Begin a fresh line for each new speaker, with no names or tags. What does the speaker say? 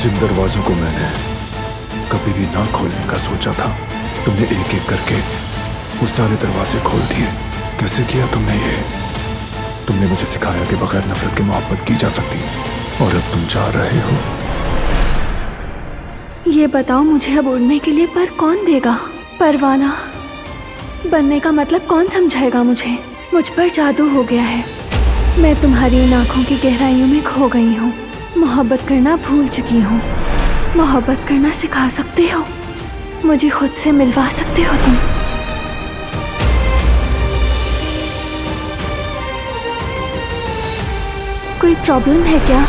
जिन दरवाजों को मैंने कभी भी ना खोलने का सोचा था, तुमने एक एक करके वो सारे दरवाजे खोल दिए। कैसे किया तुमने ये? तुमने मुझे सिखाया कि बगैर नफरत के मोहब्बत की जा सकती, और अब तुम जा रहे हो।
ये बताओ मुझे, अब उड़ने के लिए पर कौन देगा? परवाना बनने का मतलब कौन समझाएगा मुझे? मुझ पर जादू हो गया है। मैं तुम्हारी इन आँखों की गहराइयों में खो गई हूँ। मोहब्बत करना भूल चुकी हूँ। मोहब्बत करना सिखा सकते हो? मुझे खुद से मिलवा सकते हो तुम? कोई प्रॉब्लम है क्या?